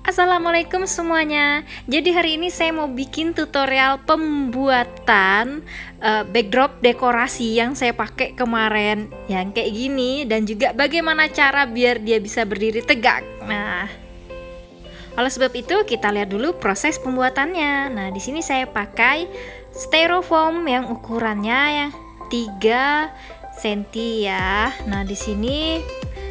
Assalamualaikum semuanya. Jadi hari ini saya mau bikin tutorial pembuatan backdrop dekorasi yang saya pakai kemarin, yang kayak gini, dan juga bagaimana cara biar dia bisa berdiri tegak. Nah, oleh sebab itu kita lihat dulu proses pembuatannya. Nah, di sini saya pakai styrofoam yang ukurannya yang 3 cm ya. Nah, di sini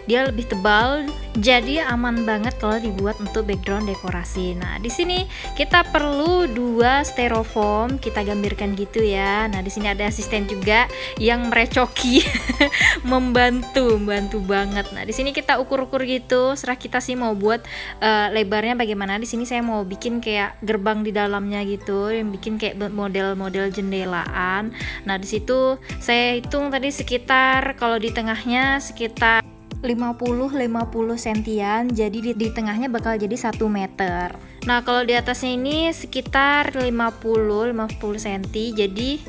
dia lebih tebal, jadi aman banget kalau dibuat untuk background dekorasi. Nah, di sini kita perlu 2 styrofoam, kita gambarkan gitu ya. Nah, di sini ada asisten juga yang merecoki, membantu banget. Nah, di sini kita ukur-ukur gitu, serah kita sih mau buat lebarnya bagaimana. Di sini saya mau bikin kayak gerbang di dalamnya gitu, yang bikin kayak model-model jendelaan. Nah, di situ saya hitung tadi sekitar, kalau di tengahnya sekitar 50 sentian, jadi di tengahnya bakal jadi 1 meter. Nah, kalau di atasnya ini sekitar 50 cm, jadi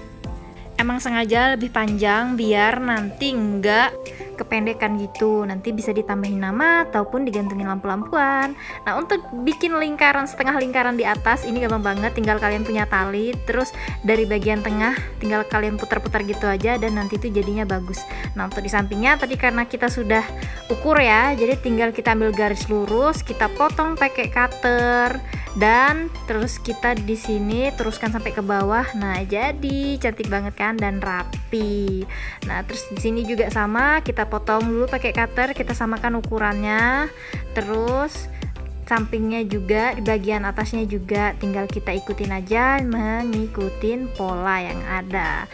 emang sengaja lebih panjang biar nanti enggak kependekan gitu. Nanti bisa ditambahin nama ataupun digantungin lampu-lampuan. Nah, untuk bikin lingkaran, setengah lingkaran di atas ini gampang banget, tinggal kalian punya tali, terus dari bagian tengah tinggal kalian putar-putar gitu aja dan nanti itu jadinya bagus. Nah, untuk di sampingnya tadi karena kita sudah ukur ya, jadi tinggal kita ambil garis lurus, kita potong pakai cutter dan terus kita di sini teruskan sampai ke bawah. Nah, jadi cantik banget kan dan rapi. Nah, terus di sini juga sama, kita potong dulu pakai cutter, kita samakan ukurannya. Terus sampingnya juga, di bagian atasnya juga tinggal kita ikutin aja, mengikutin pola yang ada.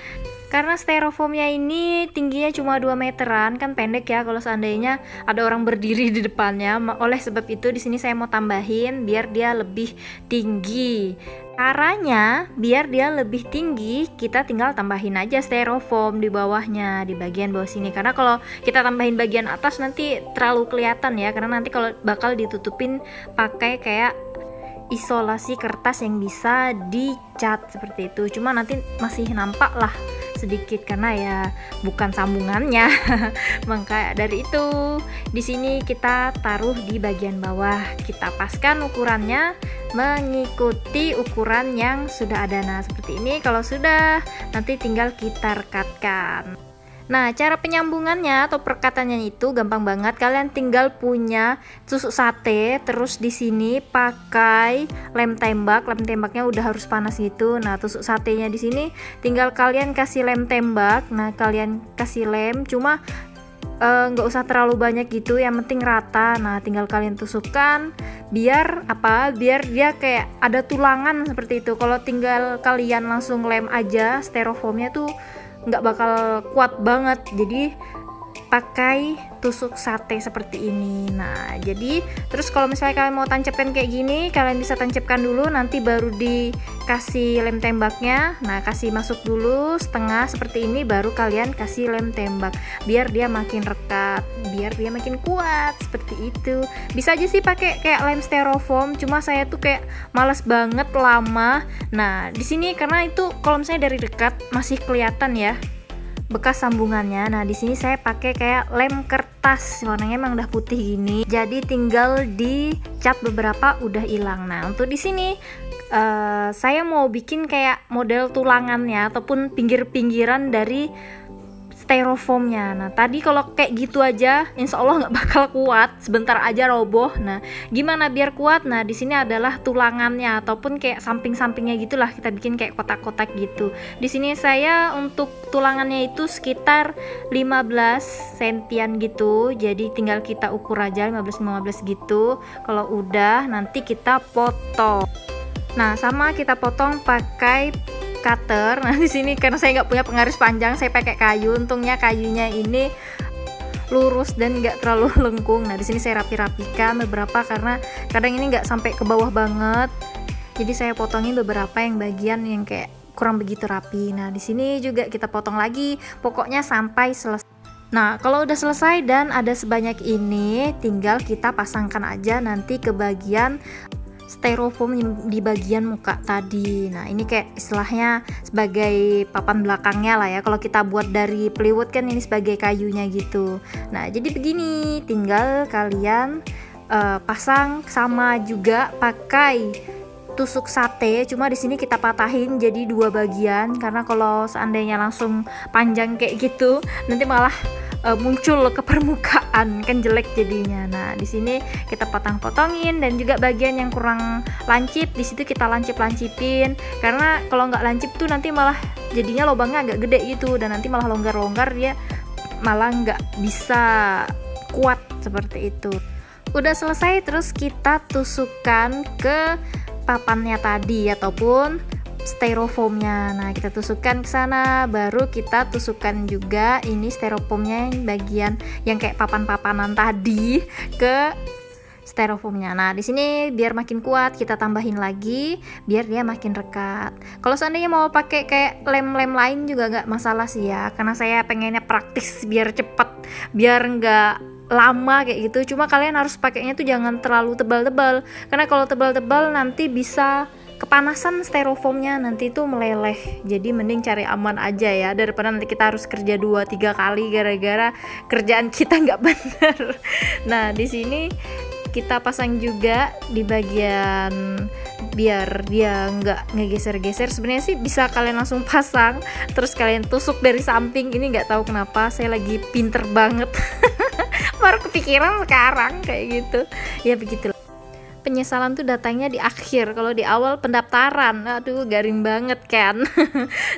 Karena styrofoamnya ini tingginya cuma 2 meteran, kan pendek ya kalau seandainya ada orang berdiri di depannya. Oleh sebab itu di sini saya mau tambahin biar dia lebih tinggi. Caranya biar dia lebih tinggi, kita tinggal tambahin aja styrofoam di bawahnya, di bagian bawah sini. Karena kalau kita tambahin bagian atas nanti terlalu kelihatan ya, karena nanti kalau bakal ditutupin pakai kayak isolasi kertas yang bisa dicat seperti itu. Cuma nanti masih nampak lah sedikit karena ya bukan sambungannya. Maka dari itu di sini kita taruh di bagian bawah, kita paskan ukurannya mengikuti ukuran yang sudah ada. Nah, seperti ini. Kalau sudah, nanti tinggal kita rekatkan. Nah, cara penyambungannya atau perekatannya itu gampang banget. Kalian tinggal punya tusuk sate, terus di sini pakai lem tembak. Lem tembaknya udah harus panas gitu. Nah, tusuk satenya di sini tinggal kalian kasih lem tembak. Nah, kalian kasih lem, cuma nggak usah terlalu banyak gitu, yang penting rata. Nah, tinggal kalian tusukkan biar apa? Biar dia kayak ada tulangan seperti itu. Kalau tinggal kalian langsung lem aja, styrofoamnya tuh nggak bakal kuat banget, jadi pakai tusuk sate seperti ini. Nah, jadi terus kalau misalnya kalian mau tancapkan kayak gini, kalian bisa tancapkan dulu, nanti baru dikasih lem tembaknya. Nah, kasih masuk dulu setengah seperti ini, baru kalian kasih lem tembak biar dia makin rekat, biar dia makin kuat seperti itu. Bisa aja sih pakai kayak lem styrofoam, cuma saya tuh kayak males banget, lama. Nah, di sini karena itu kalau misalnya dari dekat masih kelihatan ya bekas sambungannya. Nah, di sini saya pakai kayak lem kertas, warnanya emang udah putih gini, jadi tinggal dicat beberapa udah hilang. Nah, untuk di sini saya mau bikin kayak model tulangannya ataupun pinggir-pinggiran dari styrofoamnya. Nah, tadi kalau kayak gitu aja insya Allah nggak bakal kuat, sebentar aja roboh. Nah, gimana biar kuat? Nah, di sini adalah tulangannya ataupun kayak samping-sampingnya gitulah, kita bikin kayak kotak-kotak gitu. Di sini saya untuk tulangannya itu sekitar 15 sentian gitu, jadi tinggal kita ukur aja 15 gitu. Kalau udah nanti kita potong. Nah, sama kita potong pakai cutter. Nah, di sini karena saya nggak punya penggaris panjang, saya pakai kayu. Untungnya kayunya ini lurus dan nggak terlalu lengkung. Nah, di sini saya rapi-rapikan beberapa karena kadang ini nggak sampai ke bawah banget. Jadi saya potongin beberapa yang bagian yang kayak kurang begitu rapi. Nah, di sini juga kita potong lagi. Pokoknya sampai selesai. Nah, kalau udah selesai dan ada sebanyak ini, tinggal kita pasangkan aja nanti ke bagian styrofoam di bagian muka tadi. Nah, ini kayak istilahnya sebagai papan belakangnya lah ya. Kalau kita buat dari plywood kan ini sebagai kayunya gitu. Nah, jadi begini, tinggal kalian pasang sama juga pakai tusuk sate, cuma di sini kita patahin jadi 2 bagian karena kalau seandainya langsung panjang kayak gitu nanti malah muncul ke permukaan, kan jelek jadinya. Nah, di sini kita potong-potongin, dan juga bagian yang kurang lancip di situ kita lancip-lancipin, karena kalau nggak lancip tuh nanti malah jadinya lubangnya agak gede gitu, dan nanti malah longgar-longgar, dia malah nggak bisa kuat seperti itu. Udah selesai, terus kita tusukkan ke papannya tadi ataupun styrofoamnya. Nah, kita tusukkan ke sana, baru kita tusukkan juga ini styrofoamnya yang bagian yang kayak papan-papanan tadi ke styrofoamnya. Nah, di sini biar makin kuat kita tambahin lagi biar dia makin rekat. Kalau seandainya mau pakai kayak lem-lem lain juga nggak masalah sih ya, karena saya pengennya praktis biar cepet, biar nggak lama kayak gitu. Cuma kalian harus pakainya tuh jangan terlalu tebal-tebal, karena kalau tebal-tebal nanti bisa kepanasan styrofoamnya, nanti itu meleleh. Jadi mending cari aman aja ya, daripada nanti kita harus kerja 2-3 kali gara-gara kerjaan kita nggak bener. Nah, di sini kita pasang juga di bagian biar dia nggak ngegeser-geser. Sebenarnya sih bisa kalian langsung pasang terus kalian tusuk dari samping. Ini nggak tahu kenapa saya lagi pinter banget baru kepikiran sekarang kayak gitu ya. Begitu, penyesalan tuh datangnya di akhir, kalau di awal pendaftaran, aduh garing banget kan.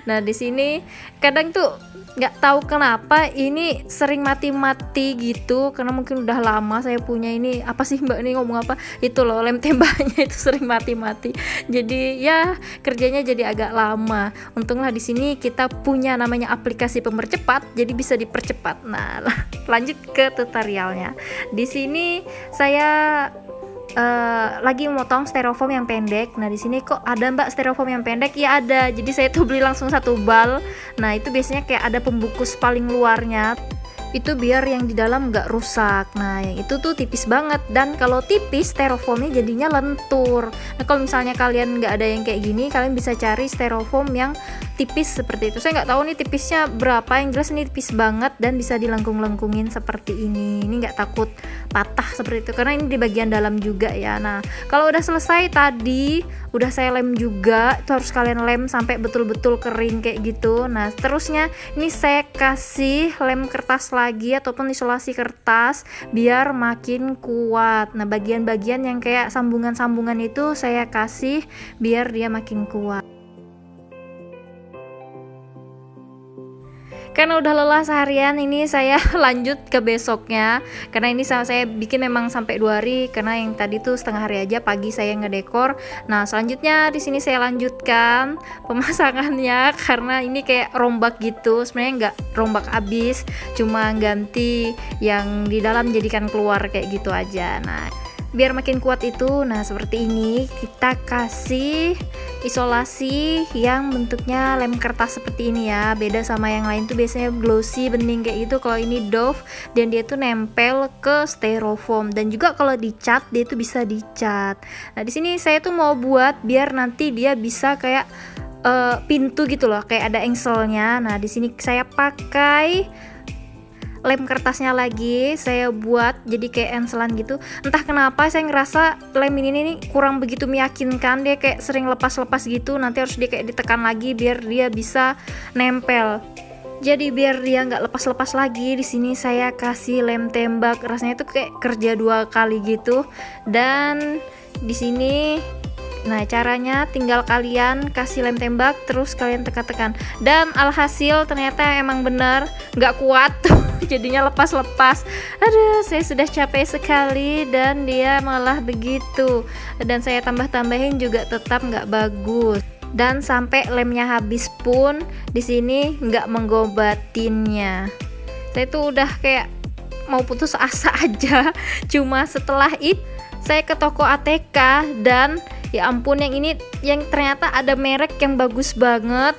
Nah, di sini kadang tuh nggak tahu kenapa ini sering mati-mati gitu, karena mungkin udah lama saya punya ini. Apa sih mbak ini ngomong apa? Itu loh, lem tembaknya itu sering mati-mati, jadi ya kerjanya jadi agak lama. Untunglah di sini kita punya namanya aplikasi pemercepat, jadi bisa dipercepat. Nah, lanjut ke tutorialnya. Di sini saya lagi memotong styrofoam yang pendek. Nah, di sini kok ada mbak styrofoam yang pendek? Ya ada. Jadi saya tuh beli langsung 1 bal. Nah, itu biasanya kayak ada pembungkus paling luarnya. Itu biar yang di dalam nggak rusak. Nah, yang itu tuh tipis banget, dan kalau tipis styrofoamnya jadinya lentur. Nah, kalau misalnya kalian nggak ada yang kayak gini, kalian bisa cari styrofoam yang tipis seperti itu. Saya nggak tahu nih tipisnya berapa, yang jelas ini tipis banget dan bisa dilengkung-lengkungin seperti ini. Ini nggak takut patah seperti itu, karena ini di bagian dalam juga ya. Nah, kalau udah selesai tadi, udah saya lem juga, itu harus kalian lem sampai betul-betul kering kayak gitu. Nah, terusnya ini saya kasih lem kertas lagi ataupun isolasi kertas biar makin kuat. Nah, bagian-bagian yang kayak sambungan-sambungan itu saya kasih biar dia makin kuat. Karena udah lelah seharian, ini saya lanjut ke besoknya, karena ini saya bikin memang sampai 2 hari, karena yang tadi tuh setengah hari aja, pagi saya ngedekor. Nah, selanjutnya di sini saya lanjutkan pemasangannya, karena ini kayak rombak gitu. Sebenarnya nggak rombak abis, cuma ganti yang di dalam jadikan keluar kayak gitu aja. Nah, biar makin kuat itu, nah seperti ini kita kasih isolasi yang bentuknya lem kertas seperti ini ya. Beda sama yang lain tuh biasanya glossy bening kayak gitu, kalau ini doff dan dia tuh nempel ke styrofoam, dan juga kalau dicat dia tuh bisa dicat. Nah, di sini saya tuh mau buat biar nanti dia bisa kayak pintu gitu loh, kayak ada engselnya. Nah, di sini saya pakai lem kertasnya lagi, saya buat jadi kayak enselan gitu. Entah kenapa saya ngerasa lem ini nih kurang begitu meyakinkan, dia kayak sering lepas-lepas gitu. Nanti harus dia kayak ditekan lagi biar dia bisa nempel. Jadi biar dia nggak lepas-lepas lagi, di sini saya kasih lem tembak. Rasanya tuh kayak kerja 2 kali gitu. Dan di sini, nah caranya tinggal kalian kasih lem tembak terus kalian tekan-tekan, dan alhasil ternyata emang bener nggak kuat jadinya lepas-lepas. Aduh, saya sudah capek sekali dan dia malah begitu, dan saya tambah-tambahin juga tetap nggak bagus, dan sampai lemnya habis pun di sini nggak menggobatinnya. Saya tuh udah kayak mau putus asa aja. Cuma setelah itu saya ke toko ATK, dan ya ampun, yang ini yang ternyata ada merek yang bagus banget.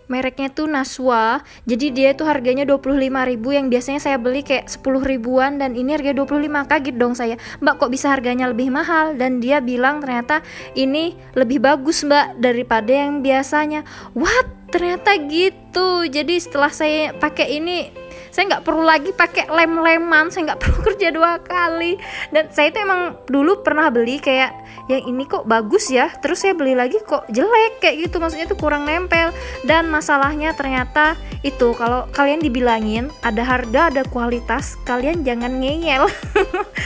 Mereknya tuh Naswa. Jadi dia tuh harganya 25.000, yang biasanya saya beli kayak 10 ribuan, dan ini harga 25. Kaget dong saya, mbak kok bisa harganya lebih mahal? Dan dia bilang ternyata ini lebih bagus mbak daripada yang biasanya. What? Ternyata gitu. Jadi setelah saya pakai ini, saya nggak perlu lagi pakai lem-leman, saya nggak perlu kerja 2 kali. Dan saya itu emang dulu pernah beli kayak yang ini kok bagus ya, terus saya beli lagi kok jelek kayak gitu, maksudnya tuh kurang nempel. Dan masalahnya ternyata itu kalau kalian dibilangin ada harga ada kualitas, kalian jangan ngeyel.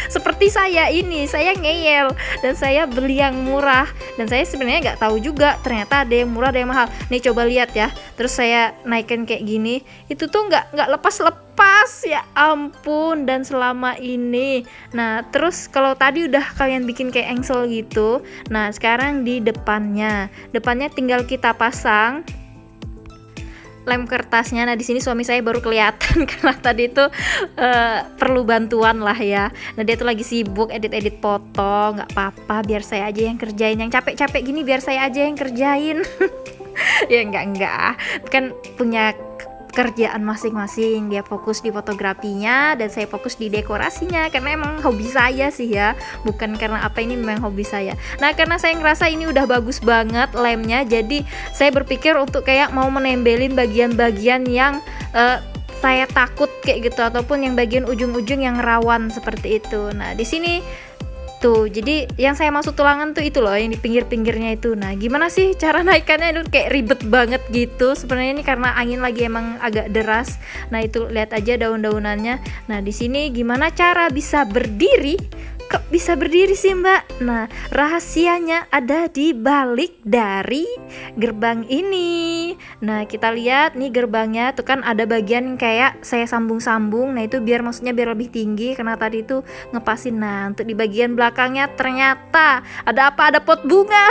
Seperti saya ini, saya ngeyel dan saya beli yang murah, dan saya sebenarnya nggak tahu juga ternyata ada yang murah ada yang mahal. Nih coba lihat ya, terus saya naikkan kayak gini, itu tuh nggak lepas ya ampun. Dan selama ini, nah terus kalau tadi udah kalian bikin kayak engsel gitu, nah sekarang di depannya tinggal kita pasang lem kertasnya. Nah di sini suami saya baru kelihatan karena tadi itu perlu bantuan lah ya. Nah dia tuh lagi sibuk edit foto. Nggak apa-apa, biar saya aja yang kerjain, yang capek-capek gini biar saya aja yang kerjain. Ya enggak, kan punya kerjaan masing-masing. Dia fokus di fotografinya dan saya fokus di dekorasinya, karena emang hobi saya sih ya, bukan karena apa, ini memang hobi saya. Nah karena saya ngerasa ini udah bagus banget lemnya, jadi saya berpikir untuk kayak mau menembelin bagian-bagian yang saya takut kayak gitu, ataupun yang bagian ujung-ujung yang rawan seperti itu. Nah di sini tuh, jadi yang saya maksud tulangan tuh itu loh, yang di pinggir-pinggirnya itu. Nah gimana sih cara naikannya, itu kayak ribet banget gitu sebenarnya. Ini karena angin lagi emang agak deras. Nah itu lihat aja daun-daunannya. Nah di sini gimana cara bisa berdiri? Kok bisa berdiri sih Mbak? Nah rahasianya ada di balik dari gerbang ini. Nah kita lihat nih gerbangnya tuh kan ada bagian kayak saya sambung-sambung. Nah itu biar maksudnya biar lebih tinggi, karena tadi itu ngepasin. Nah untuk di bagian belakangnya ternyata ada apa? Ada pot bunga.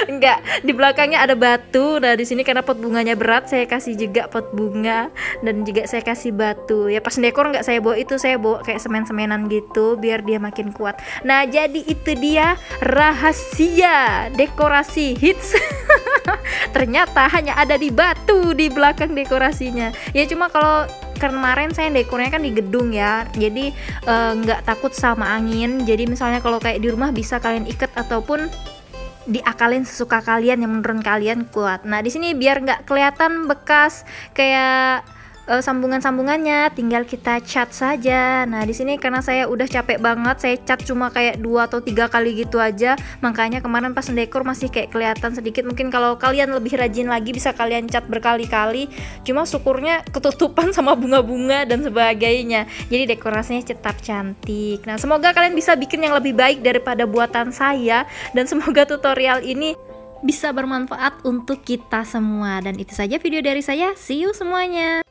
Enggak, di belakangnya ada batu. Nah di sini karena pot bunganya berat, saya kasih juga pot bunga dan juga saya kasih batu. Ya pas dekor nggak saya bawa itu, saya bawa kayak semen-semenan gitu biar dia makin kuat. Nah jadi itu dia rahasia dekorasi hits. Ternyata hanya ada di batu di belakang dekorasinya. Ya cuma kalau kemarin saya dekornya kan di gedung ya, jadi nggak takut sama angin. Jadi misalnya kalau kayak di rumah bisa kalian ikat ataupun diakalin sesuka kalian yang menurut kalian kuat. Nah di sini biar nggak kelihatan bekas kayak sambungan-sambungannya, tinggal kita cat saja. Nah di sini karena saya udah capek banget, saya cat cuma kayak 2 atau 3 kali gitu aja, makanya kemarin pas dekor masih kayak kelihatan sedikit. Mungkin kalau kalian lebih rajin lagi bisa kalian cat berkali-kali, cuma syukurnya ketutupan sama bunga-bunga dan sebagainya, jadi dekorasinya tetap cantik. Nah semoga kalian bisa bikin yang lebih baik daripada buatan saya, dan semoga tutorial ini bisa bermanfaat untuk kita semua. Dan itu saja video dari saya, see you semuanya.